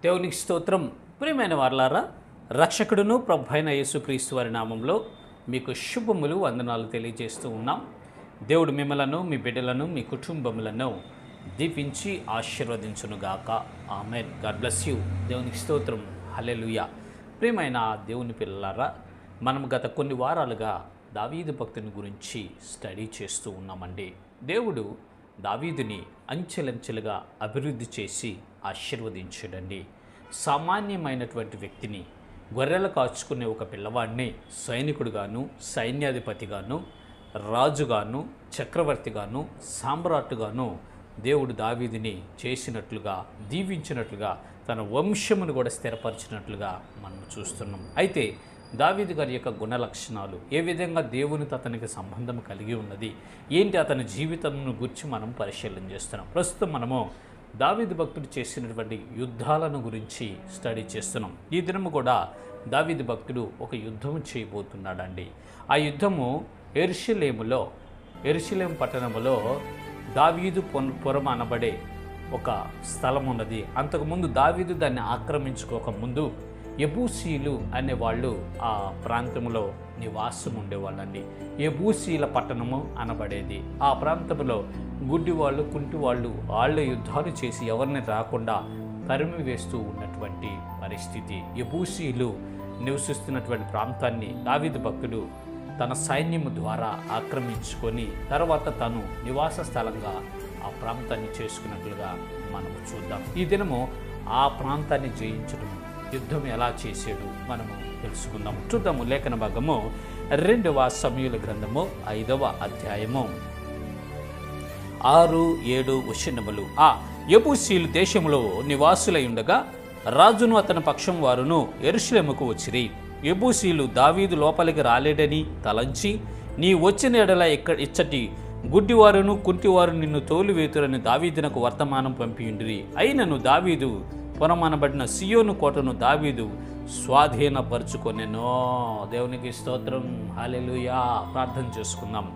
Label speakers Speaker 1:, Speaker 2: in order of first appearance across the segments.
Speaker 1: దేవునికి స్తోత్రం. ప్రియమైన వారలారా, రక్షకుడును ప్రభు అయిన యేసుక్రీస్తు వారి నామంలో మీకు శుభములు వందనాలు తెలియజేస్తూ ఉన్నాం. దేవుడు మిమ్మలను, మీ బిడ్డలను, మీ కుటుంబములను దీపించి ఆశీర్వదించునుగాక. ఆమెన్. God bless you. దేవునికి స్తోత్రం. హల్లెలూయా. ప్రియమైన దేవుని పిల్లలారా, మనం గత కొన్ని వారాలుగా దావీదు భక్తుని గురించి స్టడీ చేస్తూ ఉన్నామండి. దేవుడు దావీదుని అంచెలంచెలుగా అభివృద్ధి చేసి ఆశీర్వదించాడండి. సామాన్యమైనటువంటి వ్యక్తిని, గొర్రెలు కాచుకునే ఒక పిల్లవాడిని సైనికుడుగాను, సైన్యాధిపతిగాను, రాజుగాను, చక్రవర్తిగాను, సామ్రాట్టుగాను దేవుడు దావీదుని చేసినట్లుగా, దీవించినట్లుగా, తన వంశమును కూడా స్థిరపరిచినట్లుగా మనం చూస్తున్నాం. అయితే దావీదు గారి యొక్క గుణ లక్షణాలు, ఏ విధంగా దేవునితో అతనికి సంబంధం కలిగి ఉన్నది, ఏంటి అతని జీవితంను గురించి మనం పరిశీలన చేస్తున్నాం. ప్రస్తుతం మనము దావీదు భక్తుడు చేసినటువంటి యుద్ధాలను గురించి స్టడీ చేస్తున్నాం. ఈ దినము కూడా దావీదు భక్తుడు ఒక యుద్ధం చేయబోతున్నాడండి. ఆ యుద్ధము యెరూషలేము పట్టణములో దావీదు పురం అనబడే ఒక స్థలం ఉన్నది. అంతకుముందు దావీదు దాన్ని ఆక్రమించుకోకముందు యెబూసీలు అనేవాళ్ళు ఆ ప్రాంతంలో నివాసం ఉండేవాళ్ళండి. యెబూసీల పట్టణము అనబడేది. ఆ ప్రాంతంలో గుడ్డివాళ్ళు, కుంటివాళ్ళు వాళ్ళ యుద్ధాలు చేసి ఎవరిని రాకుండా తరిమి వేస్తూ ఉన్నటువంటి పరిస్థితి. యెబూసీలు నివసిస్తున్నటువంటి ప్రాంతాన్ని దావీదు భక్తుడు తన సైన్యము ద్వారా ఆక్రమించుకొని తర్వాత తను నివాస స్థలంగా ఆ ప్రాంతాన్ని చేసుకున్నట్లుగా మనము చూద్దాం. ఈ దినము ఆ ప్రాంతాన్ని జయించడం, యుద్ధం ఎలా చేసాడు మనము తెలుసుకుందాము. చూద్దాము. లేఖన భాగము 2వ సమూయేలు గ్రంథము 5వ అధ్యాయము 6-7 వచనములు. ఆ యెబూసీలు దేశములో నివాసులై ఉండగా రాజును అతని పక్షం వారును యెరూషలేముకు వచ్చిరి. యెబూసీలు దావీదు లోపలికి రాలేడని తలంచి, నీ వచ్చిన ఎడల ఇచ్చటి గుడ్డివారును కుంటివారు నిన్ను తోలివేతురని దావీదునకు వర్తమానం పంపియుండిరి. అయినను దావీదు పురమనబడిన సియోను కోటను దావీదు స్వాధీనపరుచుకొనెను. దేవునికి స్తోత్రం. హల్లెలూయా. ప్రార్థన చేసుకుందాం.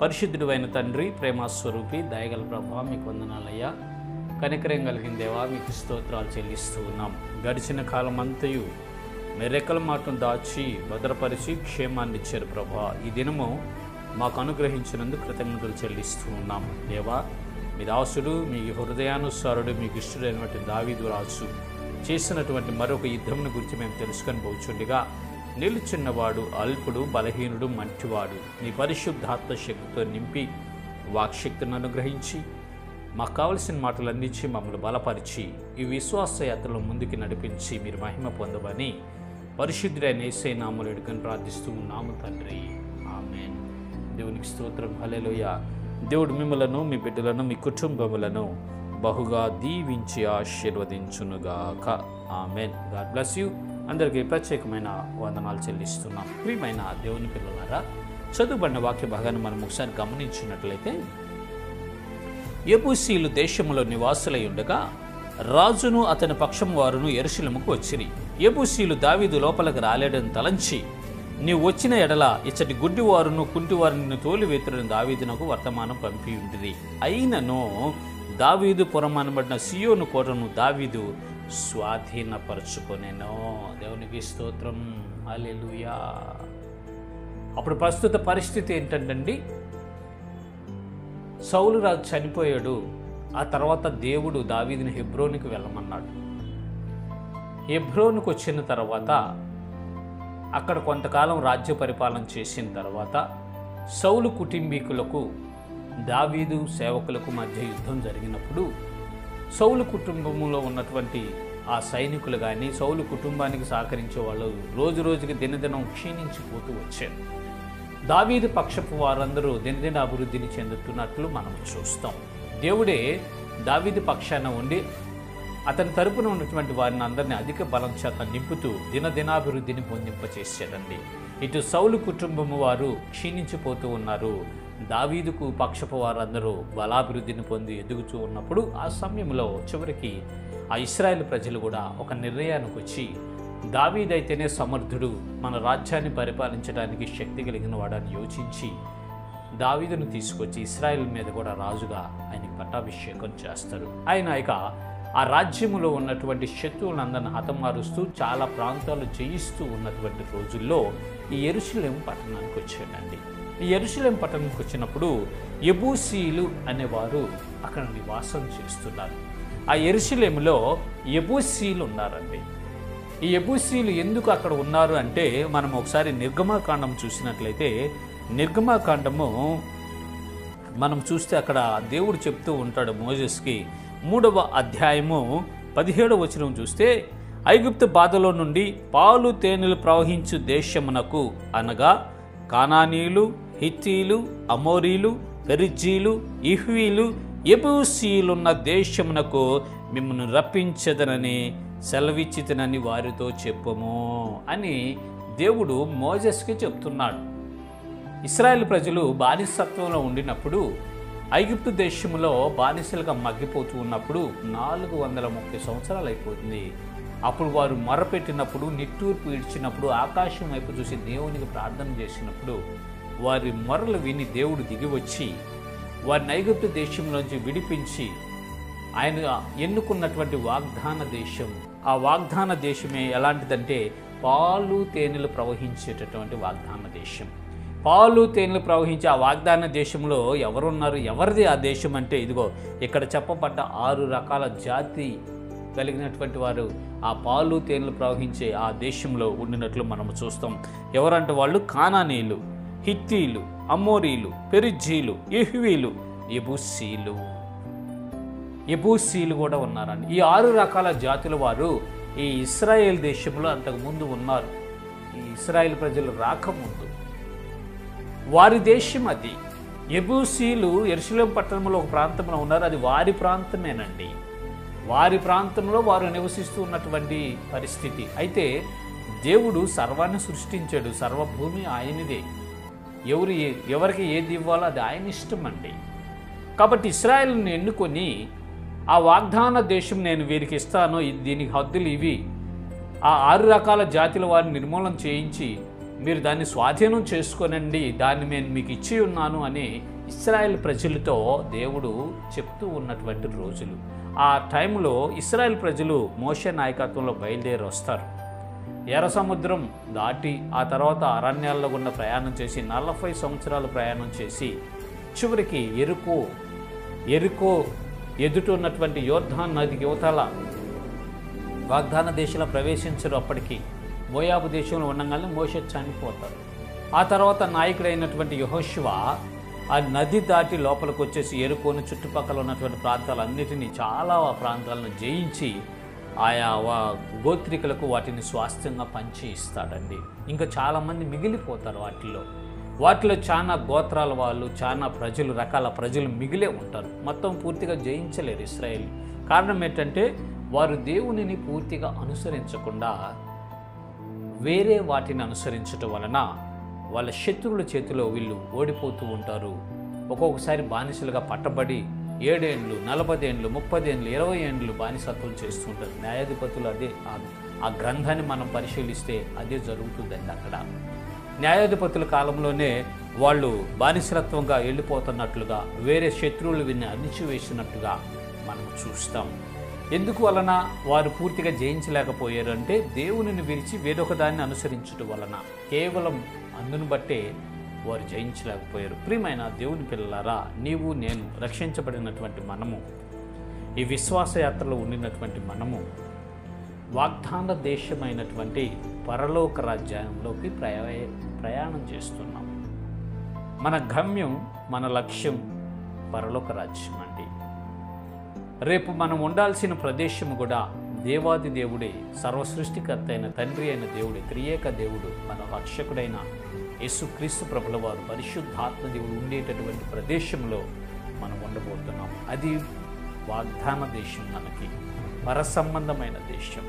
Speaker 1: పరిశుద్ధుడు అయిన తండ్రి, ప్రేమస్వరూపి, దయగల ప్రభా, మీకు వందనాలయ్యా. కనికరం కలిగిన దేవా, మీకు స్తోత్రాలు చెల్లిస్తూ ఉన్నాం. గడిచిన కాలం అంతయు మీ రెక్కల మాటను దాచి భద్రపరిచి క్షేమాన్ని ఇచ్చారు ప్రభా. ఈ దినము మాకు అనుగ్రహించినందుకు కృతజ్ఞతలు చెల్లిస్తూ ఉన్నాం. దేవా, మీ దాసుడు, మీ హృదయానుసారుడు, మీకు ఇష్టడైనటువంటి దావీదు రాజు చేసినటువంటి మరొక యుద్ధమును గురించి మేము తెలుసుకొని పోచుండగా, నిలుచున్నవాడు అల్పుడు, బలహీనుడు, మంటివాడు నీ పరిశుద్ధాత్మ శక్తితో నింపి వాక్శక్తిని అనుగ్రహించి మాకు కావలసిన మాటలు అందించి మమ్మల్ని బలపరిచి ఈ విశ్వాస యాత్రలో ముందుకు నడిపించి మీరు మహిమ పొందమని పరిశుద్ధుడైన యేసయ్య నామములో వేడుకొని ప్రార్థిస్తూ ఉన్నాము తండ్రి. ఆమేన్. దేవునికి స్తోత్రం. హల్లెలూయా. దేవుడు మిమ్మలను, మీ బిడ్డలను, మీ కుటుంబములను బహుగా దీవించి ఆశీర్వదించునుగాక. ఆమెన్. God bless you. అందరికీ ప్రత్యేకమైన వందనాలు చెల్లిస్తున్నాం. ప్రియమైన దేవుని పిల్లలారా, చదువుబడిన వాక్య భాగాన్ని మనం ఒకసారి గమనించినట్లయితే, యెబూసీలు దేశంలో నివాసులై ఉండగా రాజును అతని పక్షం వారును యెరూషలేముకు వచ్చిరి. యెబూసీలు దావీదు లోపలికి రాలేడని తలంచి, నీవు వచ్చిన ఎడల ఇచ్చటి గుడ్డివారును కుంటివారు నిన్ను తోలివేతురని దావీదునకు వర్తమానం పంపియుండిరి. అయినను దావీదు పురమనబడిన సియోను కోటను దావీదు స్వాధీనపరచుకొనెను. దేవునికి స్తోత్రం. హల్లెలూయా. అప్పుడు ప్రస్తుత పరిస్థితి ఏంటండి, సౌలు రాజు చనిపోయాడు. ఆ తర్వాత దేవుడు దావీదుని హెబ్రోనుకు వెళ్ళమన్నాడు. హెబ్రోనుకు వచ్చిన తర్వాత అక్కడ కొంతకాలం రాజ్య పరిపాలన చేసిన తర్వాత సౌలు కుటుంబీకులకు దావీదు సేవకులకు మధ్య యుద్ధం జరిగినప్పుడు సౌలు కుటుంబంలో ఉన్నటువంటి ఆ సైనికులు కానీ, సౌలు కుటుంబానికి సహకరించే వాళ్ళు రోజు రోజుకి దినదినం క్షీణించిపోతూ వచ్చారు. దావీదు పక్షపు వారందరూ దినదిన అభివృద్ధిని చెందుతున్నట్లు మనం చూస్తాం. దేవుడే దావీదు పక్షాన ఉండి అతని తరపున ఉన్నటువంటి వారిని అందరినీ అధిక బలం చేత నింపుతూ దినదినాభివృద్ధిని పొందింపచేశాడండి. ఇటు సౌలు కుటుంబము వారు క్షీణించిపోతూ ఉన్నారు. దావీదుకు పక్షపు వారందరూ బలాభివృద్ధిని పొంది ఎదుగుతూ ఉన్నప్పుడు ఆ సమయంలో చివరికి ఆ ఇశ్రాయేలు ప్రజలు కూడా ఒక నిర్ణయానికి వచ్చి, దావీదైతేనే సమర్థుడు, మన రాజ్యాన్ని పరిపాలించడానికి శక్తి కలిగిన వాడని యోచించి దావీదును తీసుకొచ్చి ఇశ్రాయేల్ మీద కూడా రాజుగా ఆయనకి పట్టాభిషేకం చేస్తారు. ఆయన ఇక ఆ రాజ్యములో ఉన్నటువంటి శత్రువులందరిని హతమారుస్తూ చాలా ప్రాంతాలు జయిస్తూ ఉన్నటువంటి రోజుల్లో ఈ యెరూషలేము పట్టణానికి వచ్చాడండి. ఈ యెరూషలేము పట్టణానికి వచ్చినప్పుడు యెబూసీయులు అనేవారు అక్కడ నివాసం చేస్తున్నారు. ఆ యెరూషలేములో యెబూసీయులు ఉన్నారండి. ఈ యెబూసీయులు ఎందుకు అక్కడ ఉన్నారు అంటే మనం ఒకసారి నిర్గమాకాండం చూసినట్లయితే నిర్గమాకాండము మనం చూస్తే అక్కడ దేవుడు చెప్తూ ఉంటాడు మోజెస్కి 3వ అధ్యాయము 17వ వచనం చూస్తే, ఐగుప్తు బాధలో నుండి పాలు తేనెలు ప్రవహించు దేశమునకు అనగా కానానీయులు, హిత్తీలు, అమోరీలు, పెరిజ్జీలు, ఇహ్వీలు, యెబూసీయులున్న దేశమునకు మిమ్మల్ని రప్పించదనని సెలవిచ్చితనని వారితో చెప్పము అని దేవుడు మోజెస్కి చెప్తున్నాడు. ఇశ్రాయేల్ ప్రజలు బానిసత్వంలో ఉండినప్పుడు ఐగుప్తు దేశంలో బానిసలుగా మగ్గిపోతూ ఉన్నప్పుడు 430 సంవత్సరాలు అయిపోతుంది. అప్పుడు వారు మొరపెట్టినప్పుడు, నిట్టూర్పు ఇడ్చినప్పుడు, ఆకాశం వైపు చూసి దేవునికి ప్రార్థన చేసినప్పుడు వారి మొరలు విని దేవుడు దిగివచ్చి వారిని ఐగుప్తు దేశంలోంచి విడిపించి ఆయన ఎన్నుకున్నటువంటి వాగ్దాన దేశం, ఆ వాగ్దాన దేశమే ఎలాంటిదంటే పాలు తేనెలు ప్రవహించేటటువంటి వాగ్దాన దేశం. పాలు తేనెలు ప్రవహించే ఆ వాగ్దాన దేశంలో ఎవరున్నారు? ఎవరిది ఆ దేశం అంటే ఇదిగో ఇక్కడ చెప్పబడ్డ 6 రకాల జాతి కలిగినటువంటి వారు ఆ పాలు తేనెలు ప్రవహించే ఆ దేశంలో ఉండినట్లు మనము చూస్తాం. ఎవరంటే వాళ్ళు కానానీయులు, హిత్తీలు, అమోరీలు, పెరిజ్జీలు, ఇహ్వీలు, యెబూసీలు కూడా ఉన్నారండి. ఈ 6 రకాల జాతుల వారు ఈ ఇశ్రాయేల్ దేశంలో అంతకుముందు ఉన్నారు. ఈ ఇశ్రాయేల్ ప్రజలు రాకముందు వారి దేశం అది. యెబూసీలు యెరూషలేము పట్టణంలో ఒక ప్రాంతంలో ఉన్నారు. అది వారి ప్రాంతమేనండి. వారి ప్రాంతంలో వారు నివసిస్తూ ఉన్నటువంటి పరిస్థితి. అయితే దేవుడు సర్వాన్ని సృష్టించాడు. సర్వభూమి ఆయనదే. ఎవరికి ఏది ఇవ్వాలో అది ఆయన ఇష్టం అండి. కాబట్టి ఇశ్రాయేలుని ఎన్నుకొని ఆ వాగ్దాన దేశం నేను వీరికి ఇస్తాను, దీనికి హద్దులు ఇవి, ఆ 6 రకాల జాతుల వారిని నిర్మూలన చేయించి మీరు దాన్ని స్వాధీనం చేసుకోనండి, దాన్ని నేను మీకు ఇచ్చి ఉన్నాను అని ఇశ్రాయేల్ ప్రజలతో దేవుడు చెప్తూ ఉన్నటువంటి రోజులు. ఆ టైంలో ఇశ్రాయేల్ ప్రజలు మోషే నాయకత్వంలో బయలుదేరి వస్తారు. ఎర్ర సముద్రం దాటి ఆ తర్వాత అరణ్యాల్లో గుండా ప్రయాణం చేసి 40 సంవత్సరాలు ప్రయాణం చేసి చివరికి ఎరుకో ఎదుట ఉన్నటువంటి యోర్దాను నదికి యువతల వాగ్దాన దేశంలో ప్రవేశించరు. అప్పటికి మోయాబు దేశంలో ఉండగానే మోషే చనిపోతారు. ఆ తర్వాత నాయకుడైనటువంటి యెహోషువ ఆ నది దాటి లోపలికి వచ్చేసి ఎరుకోను చుట్టుపక్కల ఉన్నటువంటి ప్రాంతాలన్నిటినీ చాలా ప్రాంతాలను జయించి ఆయా గోత్రికులకు వాటిని స్వాస్థ్యంగా పంచి ఇస్తాడండి. ఇంకా చాలామంది మిగిలిపోతారు. వాటిలో చాలా గోత్రాల వాళ్ళు, చాలా ప్రజలు, రకాల ప్రజలు మిగిలే ఉంటారు. మొత్తం పూర్తిగా జయించలేరు ఇశ్రాయేల్. కారణం ఏంటంటే వారు దేవునిని పూర్తిగా అనుసరించకుండా వేరే వాటిని అనుసరించటం వలన వాళ్ళ శత్రువుల చేతిలో వీళ్ళు ఓడిపోతూ ఉంటారు. ఒక్కొక్కసారి బానిసలుగా పట్టబడి 7 ఏండ్లు, 40 ఏండ్లు, 30 ఏండ్లు, 20 ఏండ్లు బానిసత్వం చేస్తూ ఉంటారు. న్యాయాధిపతులు అదే ఆ గ్రంథాన్ని మనం పరిశీలిస్తే అదే జరుగుతుందండి. అక్కడ న్యాయాధిపతుల కాలంలోనే వాళ్ళు బానిసత్వంగా వెళ్ళిపోతున్నట్లుగా, వేరే శత్రువులు వీరిని అణిచివేసినట్టుగా మనం చూస్తాం. ఎందుకు వలన వారు పూర్తిగా జయించలేకపోయారు అంటే దేవునిని విరిచి వేరొక దాన్ని అనుసరించడం వలన, కేవలం అందును బట్టే వారు జయించలేకపోయారు. ప్రియమైన దేవుని పిల్లలారా, నీవు నేను రక్షించబడినటువంటి మనము, ఈ విశ్వాసయాత్రలో ఉండినటువంటి మనము వాగ్దాన దేశమైనటువంటి పరలోక రాజ్యంలోకి ప్రయాణం చేస్తున్నాం. మన గమ్యం, మన లక్ష్యం పరలోక రాజ్యం అండి. రేపు మనం ఉండాల్సిన ప్రదేశం కూడా దేవాది దేవుడే, సర్వసృష్టికర్త అయిన తండ్రి అయిన దేవుడే, త్రియేక దేవుడు, మన రక్షకుడైన యేసుక్రీస్తు ప్రభుల వారు, పరిశుద్ధాత్మ దేవుడు ఉండేటటువంటి ప్రదేశంలో మనం ఉండబోతున్నాం. అది వాగ్దాన దేశం, మనకి పరసంబంధమైన దేశం.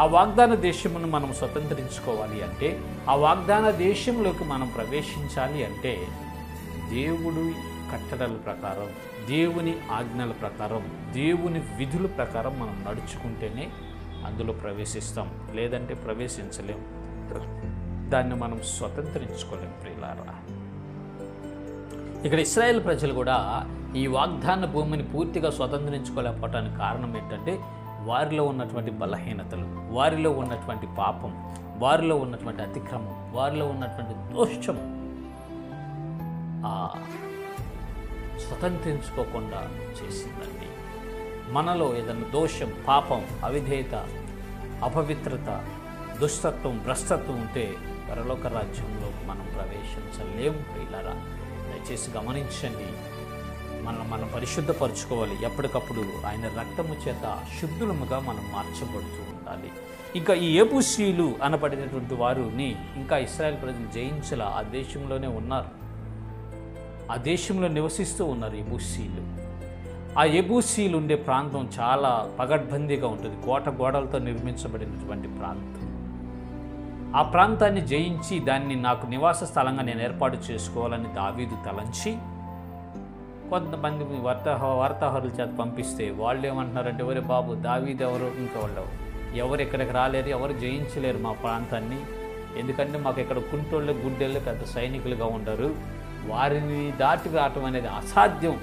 Speaker 1: ఆ వాగ్దాన దేశమును మనం స్వతంత్రించుకోవాలి అంటే, ఆ వాగ్దాన దేశంలోకి మనం ప్రవేశించాలి అంటే దేవుడు కట్టడల ప్రకారం, దేవుని ఆజ్ఞల ప్రకారం, దేవుని విధుల ప్రకారం మనం నడుచుకుంటేనే అందులో ప్రవేశిస్తాం. లేదంటే ప్రవేశించలేం, దాన్ని మనం స్వతంత్రించుకోలేం. ప్రియులారా, ఇక్కడ ఇశ్రాయేల్ ప్రజలు కూడా ఈ వాగ్దాన భూమిని పూర్తిగా స్వతంత్రించుకోలేకపోవటానికి కారణం ఏంటంటే వారిలో ఉన్నటువంటి బలహీనతలు, వారిలో ఉన్నటువంటి పాపం, వారిలో ఉన్నటువంటి అతిక్రమం, వారిలో ఉన్నటువంటి దోషం స్వతంత్రించుకోకుండా చేసిందండి. మనలో ఏదైనా దోషం, పాపం, అవిధేయత, అపవిత్రత, దుష్టత్వం, భ్రష్టత్వం ఉంటే పరలోక రాజ్యంలో మనం ప్రవేశించలేము. ప్రియులారా, దయచేసి గమనించండి. మనం పరిశుద్ధపరచుకోవాలి. ఎప్పటికప్పుడు ఆయన రక్తము చేత శుద్ధులముగా మనం మార్చబడుతూ ఉండాలి. ఇంకా ఈ యెబూసీయులు అనబడినటువంటి వారిని ఇంకా ఇశ్రాయేల్ ప్రజలు జయించలా, ఆ దేశంలోనే ఉన్నారు, ఆ దేశంలో నివసిస్తూ ఉన్నారు యెబూసీయులు. ఆ యెబూసీయులు ఉండే ప్రాంతం చాలా పగడ్బందీగా ఉంటుంది, కోట గోడలతో నిర్మించబడినటువంటి ప్రాంతం. ఆ ప్రాంతాన్ని జయించి దాన్ని నాకు నివాస స్థలంగా నేను ఏర్పాటు చేసుకోవాలని దావీదు తలంచి కొంతమంది వార్తాహరుల చేత పంపిస్తే వాళ్ళు ఏమంటున్నారంటే, ఎవరే బాబు, దావీదు ఎవరు, ఇంకా వాళ్ళు ఎవరు ఇక్కడికి రాలేరు, ఎవరు జయించలేరు మా ప్రాంతాన్ని, ఎందుకంటే మాకు ఇక్కడ కుంటోళ్ళు గుడ్డెళ్ళు పెద్ద సైనికులుగా ఉంటారు, వారిని దాటి రావటం అనేది అసాధ్యం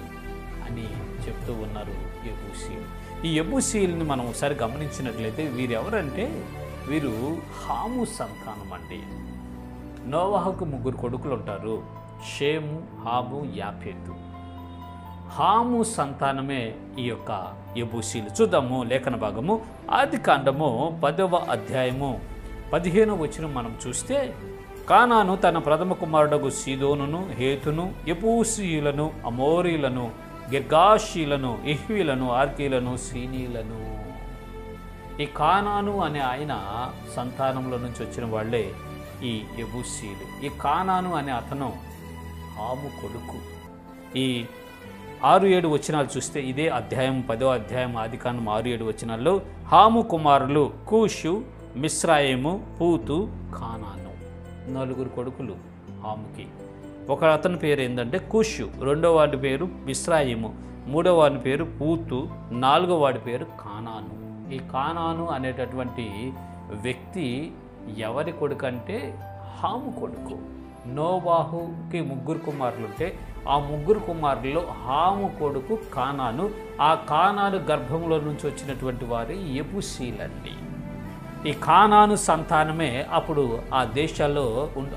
Speaker 1: అని చెప్తూ ఉన్నారు యెబూసీయులు. ఈ యెబూసీయుల్ని మనం ఒకసారి గమనించినట్లయితే వీరు ఎవరంటే వీరు హాము సంతానం అండి. నోవహుకు 3 కొడుకులు ఉంటారు, షేము, హాము, యాఫెతు. హాము సంతానమే ఈ యొక్క యెబూసీయులు. చూద్దాము లేఖన భాగము. ఆదికాండము 10వ అధ్యాయము 15వ వచనం మనం చూస్తే, కానాను తన ప్రథమ కుమారుడగు సీదోనును, హేతును, యెబూసీయులను, అమోరీలను, గిర్గాషీలను, ఇహ్వీలను, ఆర్కీలను, సీనీలను. ఈ కానాను అనే ఆయన సంతానంలో నుంచి వచ్చిన వాళ్ళే ఈ యెబూసీయులు. ఈ కానాను అనే అతను హాము కొడుకు. ఈ 6-7 వచనాలు చూస్తే ఇదే అధ్యాయం 10వ అధ్యాయం ఆదికాండం 6-7 వచనాల్లో హాము కుమారులు కూషు, మిస్రాయిము, పూతు, కానాను. 4 కొడుకులు హాముకి. ఒక అతని పేరు ఏంటంటే కూషు, 2వ వాడి పేరు మిస్రాయిము, 3వ వాడి పేరు పూతు, 4వ వాడి పేరు కానాను. ఈ కానాను అనేటటువంటి వ్యక్తి ఎవరి కొడుకు అంటే హాము కొడుకు. నోవాహుకి 3 కుమారులు ఉంటే ఆ 3 కుమారుల్లో హాము కొడుకు కానాను. ఆ కానాను గర్భంలో నుంచి వచ్చినటువంటి వారు యెబూసీయులండి. ఈ కానాను సంతానమే అప్పుడు ఆ దేశాల్లో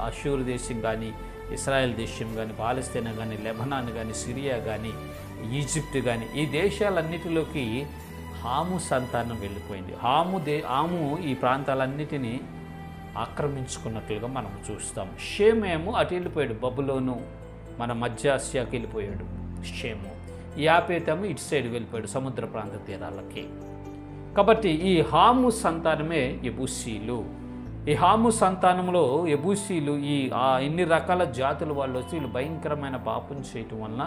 Speaker 1: అష్షూరు దేశం కానీ, ఇశ్రాయేల్ దేశం కానీ, పాలస్తీనా కానీ, లెబనాన్ కానీ, సిరియా కానీ, ఈజిప్ట్ కానీ, ఈ దేశాలన్నిటిలోకి హాము సంతానం వెళ్ళిపోయింది. హాము ఈ ప్రాంతాలన్నిటినీ ఆక్రమించుకున్నట్లుగా మనం చూస్తాం. షేమేమో అటు వెళ్ళిపోయాడు, బబులోను మన మధ్య ఆసియాకి వెళ్ళిపోయాడు షేము. యాపేతేమో ఇటు సైడ్ వెళ్ళిపోయాడు సముద్ర ప్రాంత తీరాలకి. కాబట్టి ఈ హాము సంతానమే యెబూసీయులు. ఈ హాము సంతానంలో యెబూసీయులు ఇన్ని రకాల జాతుల వాళ్ళు వచ్చి వీళ్ళు భయంకరమైన పాపం చేయటం వలన,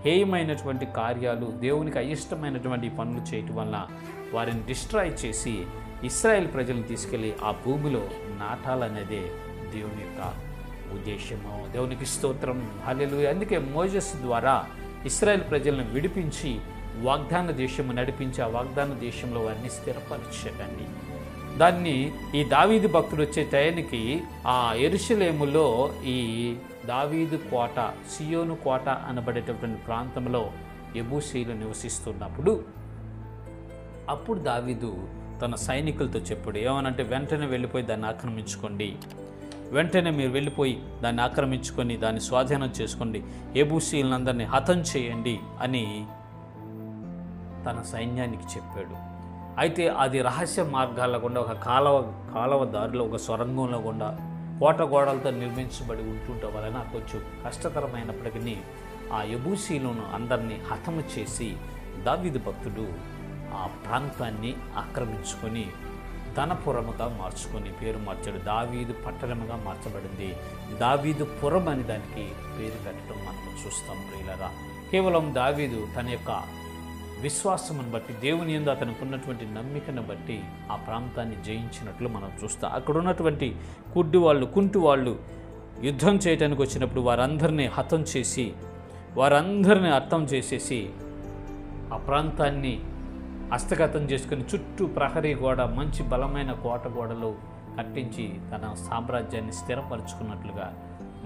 Speaker 1: హేయమైనటువంటి కార్యాలు, దేవునికి అయిష్టమైనటువంటి పనులు చేయటం వలన వారిని డిస్ట్రాయ్ చేసి ఇశ్రాయేల్ ప్రజలను తీసుకెళ్ళి ఆ భూమిలో నాటాలనేదే దేవుని యొక్క ఉద్దేశము. దేవునికి స్తోత్రం, హల్లెలూయా. అందుకే మోజెస్ ద్వారా ఇశ్రాయేల్ ప్రజలను విడిపించి వాగ్దాన దేశము నడిపించి ఆ వాగ్దాన దేశంలో వారిని స్థిరపరచకండి. దాన్ని ఈ దావీదు భక్తుడు వచ్చే టయానికి ఆ యెరూషలేములో ఈ దావీదు కోట, సియోను కోట అనబడేటటువంటి ప్రాంతంలో యెబూసీయులు నివసిస్తున్నప్పుడు అప్పుడు దావీదు తన సైనికులతో చెప్పాడు. ఏమనంటే, వెంటనే వెళ్ళిపోయి దాన్ని ఆక్రమించుకోండి, వెంటనే మీరు వెళ్ళిపోయి దాన్ని ఆక్రమించుకొని దాన్ని స్వాధీనం చేసుకోండి, యెబూసీయులందరినీ హతం చేయండి అని తన సైన్యానికి చెప్పాడు. అయితే అది రహస్య మార్గాల గుండా, ఒక కాలవ దారిలో, ఒక సొరంగంలో గుండా కోట గోడలతో నిర్మించబడి ఉంటుండటం వలన కొంచెం కష్టతరమైనప్పటికీ ఆ యెబూసీయులను అందరినీ హతము చేసి దావీదు భక్తుడు ఆ ప్రాంతాన్ని ఆక్రమించుకొని ధనపురముగా మార్చుకొని పేరు మార్చాడు. దావీదు పట్టణముగా మార్చబడింది. దావీదు పురం అని దానికి పేరు పెట్టడం మనం చూస్తాం. ప్రియులారా, కేవలం దావీదు తన యొక్క విశ్వాసమును బట్టి, దేవుని యందు అతనికి ఉన్నటువంటి నమ్మికను బట్టి ఆ ప్రాంతాన్ని జయించినట్లు మనం చూస్తాం. అక్కడ ఉన్నటువంటి కుంటి వాళ్ళు యుద్ధం చేయడానికి వచ్చినప్పుడు వారందరినీ హతం చేసి, వారందరినీ అర్థం చేసేసి ఆ ప్రాంతాన్ని హస్తగతం చేసుకుని చుట్టూ ప్రహరీ గోడ, మంచి బలమైన కోట గోడలు కట్టించి తన సామ్రాజ్యాన్ని స్థిరపరచుకున్నట్లుగా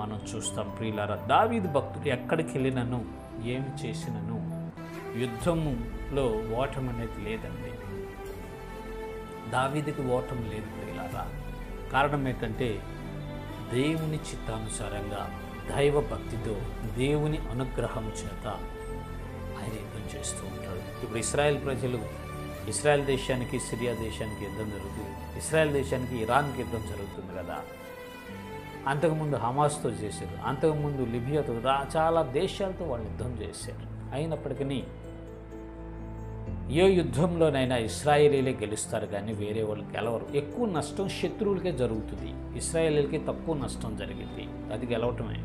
Speaker 1: మనం చూస్తాం ప్రియులారా. దావీదు భక్తుడు ఎక్కడికి వెళ్ళినను ఏమి చేసినను యుద్ధములో ఓటమి అనేది లేదండి. దావీదుకి ఓటమి లేదు ప్రియులారా. కారణం ఏంటంటే దేవుని చిత్తానుసారంగా దైవ భక్తితో దేవుని అనుగ్రహం చేత ఆయన యుద్ధం చేస్తూ ఉంటాడు. ఇప్పుడు ఇస్రాయేల్ ప్రజలు ఇస్రాయేల్ దేశానికి సిరియా దేశానికి యుద్ధం జరుగుతుంది, ఇస్రాయేల్ దేశానికి ఇరాన్కి యుద్ధం జరుగుతుంది కదా. అంతకుముందు హమాస్తో చేశారు, అంతకుముందు లిబియాతో, చాలా దేశాలతో వాళ్ళు యుద్ధం చేశారు. అయినప్పటికీ ఏ యుద్ధంలోనైనా ఇస్రాయేలీలే గెలుస్తారు కానీ వేరే వాళ్ళు గెలవరు. ఎక్కువ నష్టం శత్రువులకే జరుగుతుంది, ఇస్రాయేలీలకి తక్కువ నష్టం జరిగింది, అది గెలవటమే.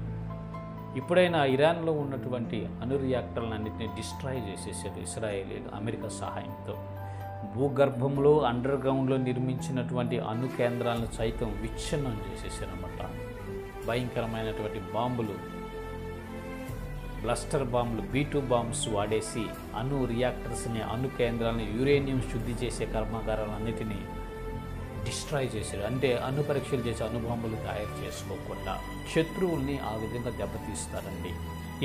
Speaker 1: ఇప్పుడైనా ఇరాన్లో ఉన్నటువంటి అణు రియాక్టర్లన్నింటినీ డిస్ట్రాయ్ చేసేసారు ఇస్రాయేలీలు అమెరికా సహాయంతో. భూగర్భంలో అండర్ గ్రౌండ్లో నిర్మించినటువంటి అణు కేంద్రాలను సైతం విచ్ఛిన్నం చేసేసారన్నమాట. భయంకరమైనటువంటి బాంబులు, బ్లస్టర్ బాంబులు, B2 బాంబ్స్ వాడేసి అణు రియాక్టర్స్ని, అణు కేంద్రాలను, యురేనియం శుద్ధి చేసే కర్మాగారాలన్నిటినీ డిస్ట్రాయ్ చేశారు. అంటే అణు పరీక్షలు చేసి అణు బాంబులు తయారు చేసుకోకుండా శత్రువుల్ని ఆ విధంగా దెబ్బతీస్తారండి.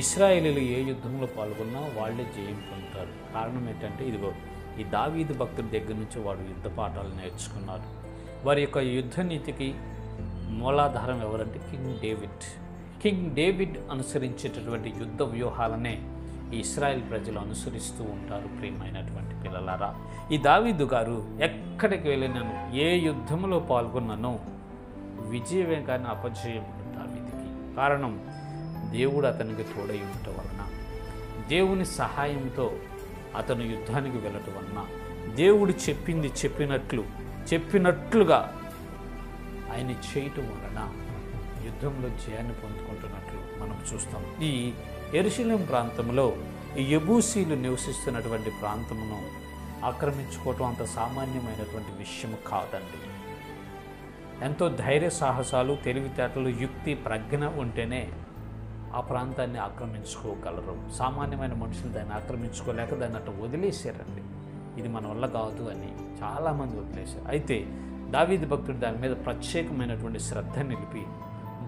Speaker 1: ఇస్రాయేలీలు ఏ యుద్ధంలో పాల్గొన్నా వాళ్ళే జయం పొందుతారు. కారణం ఏంటంటే ఇదిగో ఈ దావీదు భక్తుడి దగ్గర నుంచి వాడు యుద్ధ పాఠాలు నేర్చుకున్నారు. వారి యొక్క యుద్ధ నీతికి మూలాధారం ఎవరంటే కింగ్ డేవిడ్ అనుసరించేటటువంటి యుద్ధ వ్యూహాలనే ఈ ఇశ్రాయేల్ ప్రజలు అనుసరిస్తూ ఉంటారు. ప్రియమైనటువంటి పిల్లలారా, ఈ దావీదు గారు ఎక్కడికి వెళ్ళినాను, ఏ యుద్ధంలో పాల్గొన్నానో విజయమే కానీ అపజయం దావీదుకి. కారణం దేవుడు అతనికి తోడై ఉండటం వలన, దేవుని సహాయంతో అతను యుద్ధానికి వెళ్ళటం వలన, దేవుడు చెప్పింది చెప్పినట్లుగా ఆయన చేయటం వలన యుద్ధంలో జయాన్ని పొందుకుంటున్నట్లు మనం చూస్తాం. ఈ యెరూషలేం ప్రాంతంలో ఈ యెబూసీలు నివసిస్తున్నటువంటి ప్రాంతమును ఆక్రమించుకోవటం అంత సామాన్యమైనటువంటి విషయం కాదండి. ఎంతో ధైర్య సాహసాలు, తెలివితేటలు, యుక్తి, ప్రజ్ఞ ఉంటేనే ఆ ప్రాంతాన్ని ఆక్రమించుకోగలరు. సామాన్యమైన మనుషులు దాన్ని ఆక్రమించుకోలేక దాన్ని అట్లా వదిలేశారండి. ఇది మన వల్ల కాదు అని చాలామంది వదిలేశారు. అయితే దావీదు భక్తుడు దాని మీద ప్రత్యేకమైనటువంటి శ్రద్ధ నిలిపి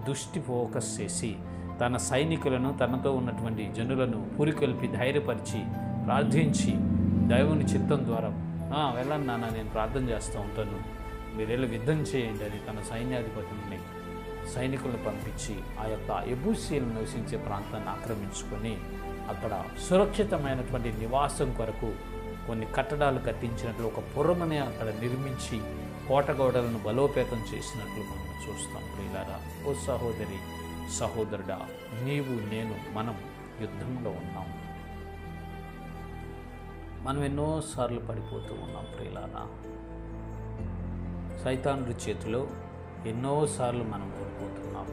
Speaker 1: దృష్టి ఫోకస్ చేసి తన సైనికులను, తనతో ఉన్నటువంటి జనులను పురికొల్పి ధైర్యపరిచి ప్రార్థించి దైవుని చిత్తం ద్వారా వెళ్ళండి నాన్న, నేను ప్రార్థన చేస్తూ ఉంటాను, మీరు వెళ్ళి యుద్ధం చేయండి అని తన సైన్యాధిపతుల్ని, సైనికులను పంపించి ఆ యొక్క యెబూసీయులు నివసించే ప్రాంతాన్ని ఆక్రమించుకొని అక్కడ సురక్షితమైనటువంటి నివాసం కొరకు కొన్ని కట్టడాలు కట్టించినట్లు ఒక పురమనే అక్కడ నిర్మించి కోటగోడలను బలోపేతం చేసినట్లు మనం చూస్తాం. ప్రియులారా, ఓ సహోదరి సహోదరుడా, నీవు నేను మనం యుద్ధంలో ఉన్నాం. మనం ఎన్నోసార్లు పడిపోతూ ఉన్నాం ప్రియులారా. సైతానుడి చేతిలో ఎన్నోసార్లు మనం ఓడిపోతున్నాం.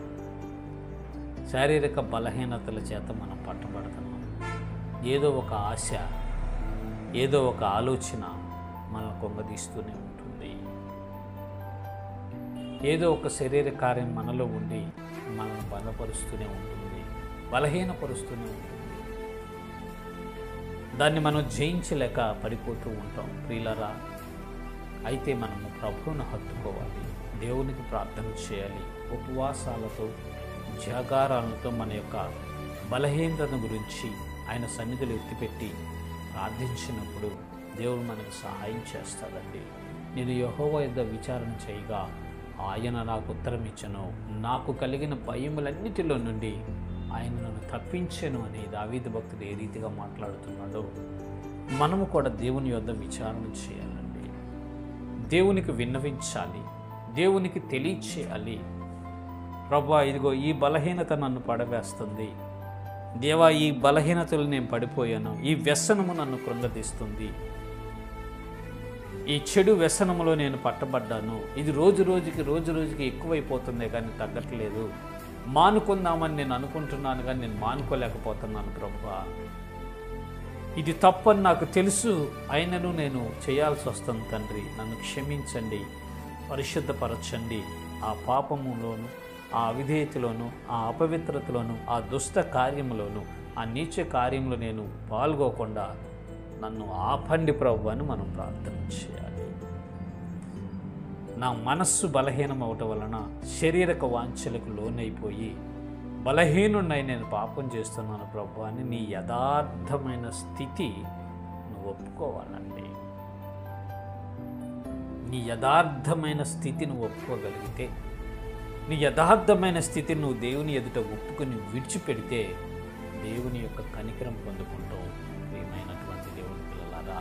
Speaker 1: శారీరక బలహీనతల చేత మనం పట్టబడుతున్నాం. ఏదో ఒక ఆశ, ఏదో ఒక ఆలోచన మనల్ని కొంగదీస్తూనే ఉంటుంది. ఏదో ఒక శరీర కార్యం మనలో ఉండి మనల్ని బలపరుస్తూనే ఉంటుంది, బలహీనపరుస్తూనే ఉంటుంది. దాన్ని మనం జయించలేక పడిపోతూ ఉంటాం ప్రియులారా. అయితే మనము ప్రభువును హత్తుకోవాలి, దేవునికి ప్రార్థన చేయాలి, ఉపవాసాలతో జాగారాలతో మన యొక్క బలహీనతను గురించి ఆయన సన్నిధిలో ఎత్తిపెట్టి ప్రార్థించినప్పుడు దేవుడు మనకు సహాయం చేస్తాడండి. నేను యెహోవా యొద్ద విచారణ చేయగా ఆయన నాకు ఉత్తరం ఇచ్చెను, నాకు కలిగిన భయములన్నిటిలో నుండి ఆయన నన్ను తప్పించెను అని దావీదు భక్తుడు ఏ రీతిగా మాట్లాడుతున్నాడో మనము కూడా దేవుని యొద్ద విచారణ చేయాలండి. దేవునికి విన్నవించాలి, దేవునికి తెలియచేయాలి. ప్రభువా, ఇదిగో ఈ బలహీనత నన్ను పడవేస్తుంది, దేవా ఈ బలహీనతలు నేను పడిపోయాను, ఈ వ్యసనము నన్ను కృంగదీస్తుంది, ఈ చెడు వ్యసనములో నేను పట్టబడ్డాను, ఇది రోజు రోజుకి ఎక్కువైపోతుంది కానీ తగ్గట్లేదు, మానుకుందామని నేను అనుకుంటున్నాను కానీ నేను మానుకోలేకపోతున్నాను ప్రభువా, ఇది తప్పని నాకు తెలుసు, అయినను నేను చేయాల్సి వస్తుంది తండ్రి, నన్ను క్షమించండి, పరిశుద్ధపరచండి. ఆ పాపములోను, ఆ అవిధేయతలోను, ఆ అపవిత్రతలోను, ఆ దుష్ట కార్యములోను, ఆ నీచ కార్యములో నేను పాల్గొకుండా నన్ను ఆపండి ప్రభు అని మనం ప్రార్థన చేయాలి. నా మనస్సు బలహీనం అవటం వలన శారీరక వాంఛలకు లోనైపోయి బలహీనున్నై నేను పాపం చేస్తున్నాను ప్రభు అని నీ యథార్థమైన స్థితి నువ్వు ఒప్పుకోవాలండి. నీ యథార్థమైన స్థితి నువ్వు ఒప్పుకోగలిగితే, నీ యథార్థమైన స్థితిని నువ్వు దేవుని ఎదుట ఒప్పుకొని విడిచిపెడితే దేవుని యొక్క కనికరం పొందుకుంటావు. ప్రియమైనటువంటి దేవుని పిల్లలారా,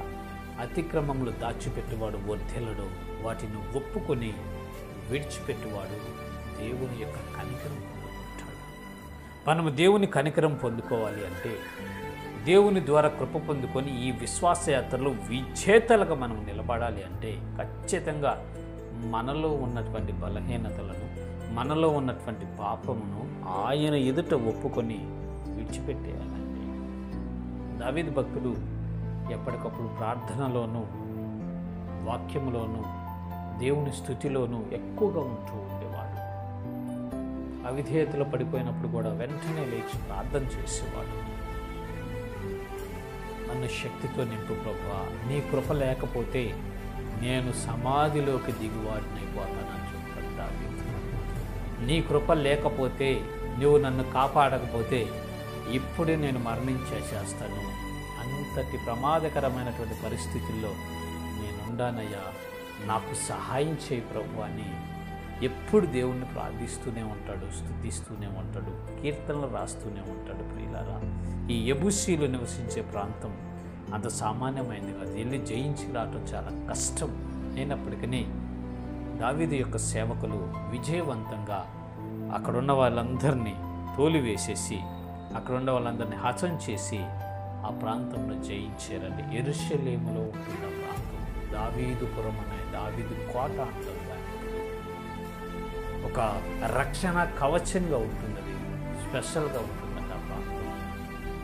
Speaker 1: అతిక్రమములు దాచిపెట్టువాడు వర్ధిల్లడు, వాటిని ఒప్పుకొని విడిచిపెట్టువాడు దేవుని యొక్క కనికరం పొందుకుంటాడు. మనము దేవుని కనికరం పొందుకోవాలి అంటే, దేవుని ద్వారా కృప పొందుకొని ఈ విశ్వాసయాత్రలో విజేతలుగా మనం నిలబడాలి అంటే ఖచ్చితంగా మనలో ఉన్నటువంటి బలహీనతలను, మనలో ఉన్నటువంటి పాపమును ఆయన ఎదుట ఒప్పుకొని విడిచిపెట్టేయాలండి. దావీదు భక్తుడు ఎప్పటికప్పుడు ప్రార్థనలోనూ, వాక్యములోనూ, దేవుని స్తుతిలోనూ ఎక్కువగా ఉంటూ ఉండేవాడు. అవిధేయతలో పడిపోయినప్పుడు కూడా వెంటనే లేచి ప్రార్థన చేసేవాడు. నన్ను శక్తితో నింపు ప్రభువా, నీ కృప లేకపోతే నేను సమాధిలోకి దిగువాడినైపోతానని చెప్తాడు దావీదు. నీ కృప లేకపోతే, నువ్వు నన్ను కాపాడకపోతే ఇప్పుడే నేను మరణించేసేస్తాను. అంతటి ప్రమాదకరమైనటువంటి పరిస్థితుల్లో నేనుండానయ్యా, నాకు సహాయం చేయి ప్రభు అని ఎప్పుడు దేవుణ్ణి ప్రార్థిస్తూనే ఉంటాడు, స్తుతిస్తూనే ఉంటాడు, కీర్తనలు రాస్తూనే ఉంటాడు. ప్రియులారా, ఈ యెబూసీలు నివసించే ప్రాంతం అంత సామాన్యమైనది కాదు. వెళ్ళి జయించి రావటం చాలా కష్టం. అయినప్పటికీ దావీదు యొక్క సేవకులు విజయవంతంగా అక్కడున్న వాళ్ళందరినీ తోలివేసేసి, అక్కడున్న వాళ్ళందరినీ హతం చేసి ఆ ప్రాంతంలో జయించారండి. యెరూషలేములో ఉంటున్న ప్రాంతం దావీదుపురం అనే దావీదు కోట అంటారు. ఒక రక్షణ కవచంగా ఉంటుంది, స్పెషల్గా ఉంటుందండి ఆ ప్రాంతం.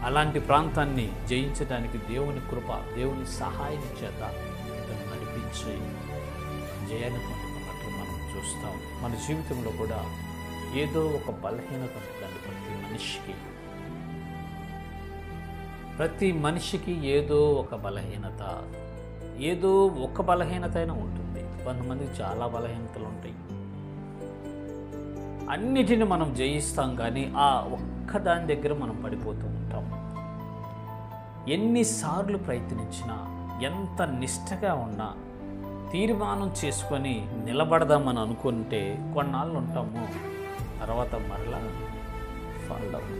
Speaker 1: అలాంటి ప్రాంతాన్ని జయించడానికి దేవుని కృప, దేవుని సహాయం చేత ఇతను నడిపించి జయాన్ని పొందుకున్నట్లు మనం చూస్తాం. మన జీవితంలో కూడా ఏదో ఒక బలహీనత ఉంటుందండి. ప్రతి మనిషికి ఏదో ఒక బలహీనత, ఏదో ఒక బలహీనత అయినా ఉంటుంది. కొంతమందికి చాలా బలహీనతలు ఉంటాయి. అన్నిటిని మనం జయిస్తాం, కానీ ఆ ఒక్కదాని దగ్గర మనం పడిపోతూ ఉంటాం. ఎన్నిసార్లు ప్రయత్నించినా, ఎంత నిష్టగా ఉన్నా, తీర్మానం చేసుకొని నిలబడదామని అనుకుంటే కొన్నాళ్ళు ఉంటాము, తర్వాత మరలా ఫాల్ డౌన్.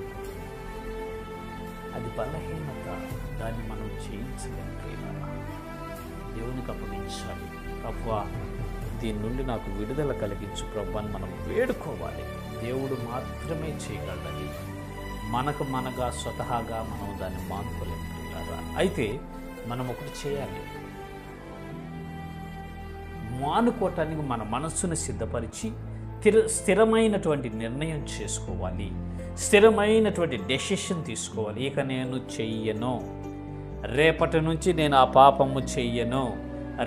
Speaker 1: అది బలహీనత, దాన్ని మనం జయించలేం. దేవునికి అప్పగించాలి. ప్రభువా, దీని నుండి నాకు విడుదల కలిగించు ప్రభు అని మనం వేడుకోవాలి. దేవుడు మాత్రమే చేయగలడని మనగా స్వతహాగా మనం దాన్ని మానుకోలేము. అయితే మనం ఒకటి చేయాలి, మానుకోవటానికి మన మనస్సును సిద్ధపరిచి స్థిరమైనటువంటి నిర్ణయం చేసుకోవాలి, స్థిరమైనటువంటి డెసిషన్ తీసుకోవాలి. ఇక నేను చెయ్యను, రేపటి నుంచి నేను ఆ పాపము చెయ్యను,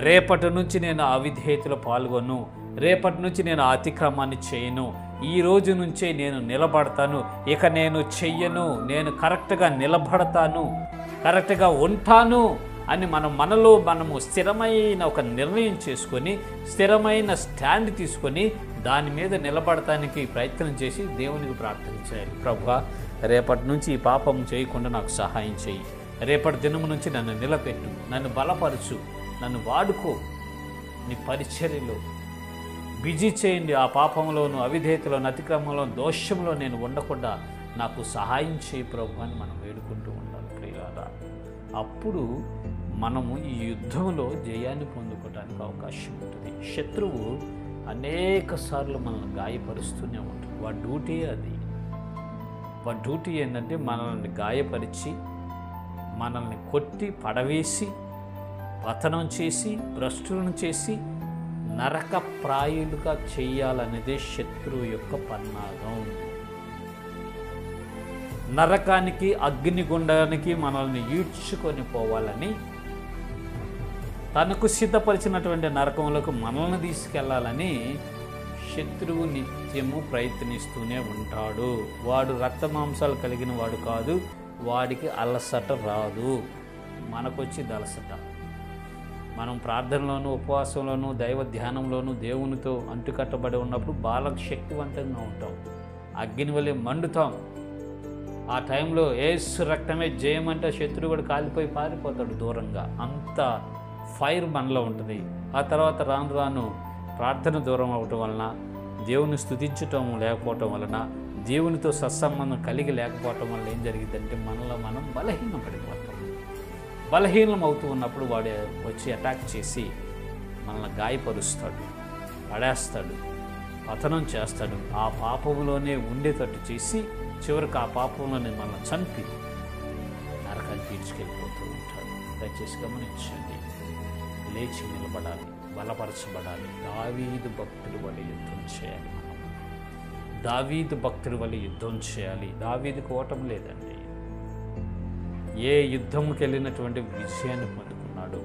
Speaker 1: రేపటి నుంచి నేను అవిధేయతలో పాల్గొను, రేపటి నుంచి నేను అతిక్రమాన్ని చేయను, ఈ రోజు నుంచే నేను నిలబడతాను, ఇక నేను చెయ్యను, నేను కరెక్ట్గా నిలబడతాను, కరెక్ట్గా ఉంటాను అని మనము స్థిరమైన ఒక నిర్ణయం చేసుకొని, స్థిరమైన స్టాండ్ తీసుకొని దాని మీద నిలబడటానికి ప్రయత్నం చేసి దేవునికి ప్రార్థన చేయాలి. ప్రభువా, రేపటి నుంచి ఈ పాపం చేయకుండా నాకు సహాయం చేయి, రేపటి దినము నుంచి నన్ను నిలబెట్టు, నన్ను బలపరచు, నన్ను వాడుకో, నీ పరిచర్యలో బిజీ చేయండి. ఆ పాపంలోను, అవిధేయతలోను, అతిక్రమంలోను, దోషంలో నేను ఉండకుండా నాకు సహాయం చేయి ప్రభు అని మనం వేడుకుంటూ ఉండాలి. ప్రియులారా, అప్పుడు మనము ఈ యుద్ధంలో జయాన్ని పొందుకోవడానికి అవకాశం ఉంటుంది. శత్రువు అనేక సార్లు మనల్ని గాయపరుస్తూనే ఉంటుంది. వాడి డ్యూటీ అది. వాడి డ్యూటీ ఏంటంటే మనల్ని గాయపరిచి, మనల్ని కొట్టి పడవేసి, పతనం చేసి, భ్రష్టులను చేసి, నరక ప్రాయులుగా చేయాలనేదే శత్రువు యొక్క పన్నాగం. నరకానికి, అగ్నిగుండానికి మనల్ని ఈడ్చుకొని పోవాలని, తనకు సిద్ధపరిచినటువంటి నరకంలోకి మనల్ని తీసుకెళ్లాలని శత్రువు నిత్యము ప్రయత్నిస్తూనే ఉంటాడు. వాడు రక్తమాంసాలు కలిగిన వాడు కాదు, వాడికి అలసట రాదు. మనకొచ్చి అలసట. మనం ప్రార్థనలోనూ, ఉపవాసంలోనూ, దైవ ధ్యానంలోనూ దేవునితో అంటుకట్టబడి ఉన్నప్పుడు బాగా శక్తివంతంగా ఉంటాం. అగ్ని వలె మండుతాం. ఆ టైంలో యేసు రక్తమే జయం అంటే శత్రువు కూడా కాలిపోయి పారిపోతాడు దూరంగా. అంత ఫైర్ మనలో ఉంటుంది. ఆ తర్వాత రాను రాను ప్రార్థన దూరం అవ్వటం వలన, దేవుని స్తుతించటం లేకపోవటం వలన, దేవునితో సత్సంబంధం కలిగి లేకపోవటం వల్ల ఏం జరిగిందంటే మనలో మనం బలహీనం పడిపోతాం. బలహీనం అవుతూ ఉన్నప్పుడు వాడు వచ్చి అటాక్ చేసి మనల్ని గాయపరుస్తాడు, పడేస్తాడు, పతనం చేస్తాడు. ఆ పాపంలోనే ఉండేటట్టు చేసి చివరికి ఆ పాపంలోనే మనల్ని చంపి నరకాన్ని తీసుకెళ్ళిపోతూ ఉంటాడు. దయచేసి గమనించండి. లేచి నిలబడాలి, బలపరచబడాలి. దావీదు భక్తుడి వల్ల యుద్ధం చేయాలి. దావీదు భక్తుడి వల్ల యుద్ధం చేయాలి. దావీదుకు ఓటం లేదండి. ఏ యుద్ధంకి వెళ్ళినటువంటి విజయాన్ని పొందుకున్నాడు.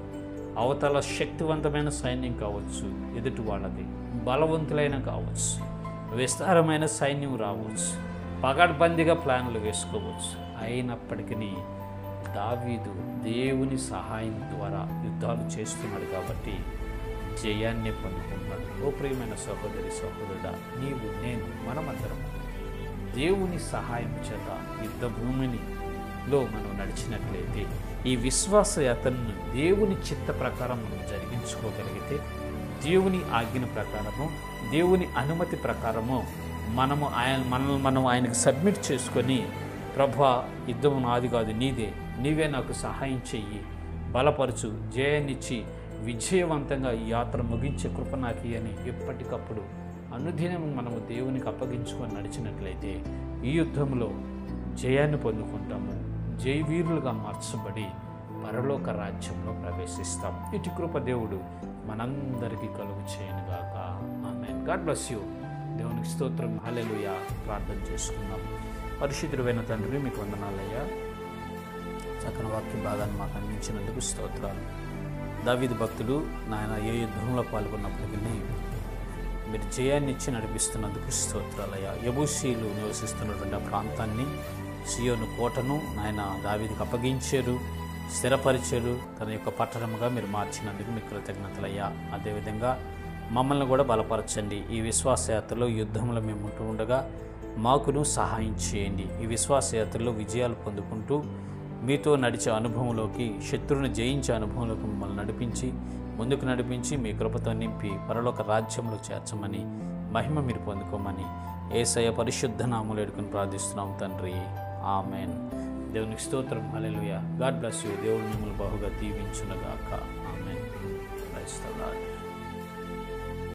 Speaker 1: అవతల శక్తివంతమైన సైన్యం కావచ్చు, ఎదుటి వాళ్ళది బలవంతులైన కావచ్చు, విస్తారమైన సైన్యం రావచ్చు, పగడ్బందీగా ప్లాన్లు వేసుకోవచ్చు. అయినప్పటికీ దావీదు దేవుని సహాయం ద్వారా యుద్ధాలు చేస్తున్నాడు కాబట్టి జయాన్ని పొందుకుంటున్నాడు. ఓ ప్రియమైన సహోదరి సహోదరుడా, నీవు నేను మనమందరం దేవుని సహాయం చేత యుద్ధ భూమిలో మనం నడిచినట్లయితే, ఈ విశ్వాస యాత్రను దేవుని చిత్త ప్రకారం మనం జరిగించుకోగలిగితే, దేవుని ఆజ్ఞ ప్రకారము, దేవుని అనుమతి ప్రకారము మనల్ని మనం ఆయనకు సబ్మిట్ చేసుకొని, ప్రభువా యుద్ధం నాది కాదు నీదే, నీవే నాకు సహాయం చెయ్యి, బలపరచు, జయాన్నిచ్చి విజయవంతంగా ఈ యాత్ర ముగించే కృప నాకు అని ఎప్పటికప్పుడు అనుదినం మనము దేవునికి అప్పగించుకొని నడిచినట్లయితే ఈ యుద్ధంలో జయాన్ని పొందుకుంటాము. జయవీరులుగా మార్చబడి పరలోక రాజ్యంలో ప్రవేశిస్తాం. ఇటు కృప దేవుడు మనందరికీ కలుగు చేయనుగాక. ఆమేన్. God bless you. దేవునికి స్తోత్రం. హల్లెలూయా. ప్రార్థన చేసుకుందాం. పరిశుద్ధుడైన తండ్రి, మీకు వందనాలయ్యా. చక్కని వాక్య భాగాన్ని మాకు అందించినందుకు స్తోత్రాలు. దావీదు భక్తుడు నాయన ఏ యుద్ధంలో పాల్గొన్నప్పటికీ మీరు జయాన్ని ఇచ్చి నడిపిస్తున్నందుకు స్తోత్రాలయ్యా. యెబూసీయులు నివసిస్తున్నటువంటి ఆ ప్రాంతాన్ని, సియోను కోటను నాయన దావీదుకు అప్పగించారు, స్థిరపరిచారు, తన యొక్క పట్టణముగా మీరు మార్చినందుకు మీకు కృతజ్ఞతలయ్యా. అదేవిధంగా మమ్మల్ని కూడా బలపరచండి. ఈ విశ్వాసయాత్రలో యుద్ధంలో మేము ఉంటూ ఉండగా మాకును సహాయం చేయండి. ఈ విశ్వాసయాత్రలో విజయాలు పొందుకుంటూ మీతో నడిచే అనుభవంలోకి, శత్రువుని జయించే అనుభవంలోకి మిమ్మల్ని నడిపించి, ముందుకు నడిపించి మీ కృపతో నింపి పరలోక రాజ్యంలో చేర్చమని, మహిమ మీరు పొందుకోమని యేసయ్య పరిశుద్ధ నామములో వేడుకొని ప్రార్థిస్తున్నాం తండ్రి. ఆమేన్. దేవునికి స్తోత్రం. హల్లెలూయా. God bless you. దేవుడు మిమ్మల్ని బహుగా దీవించునుగాక. ఆమేన్. Praise the lord.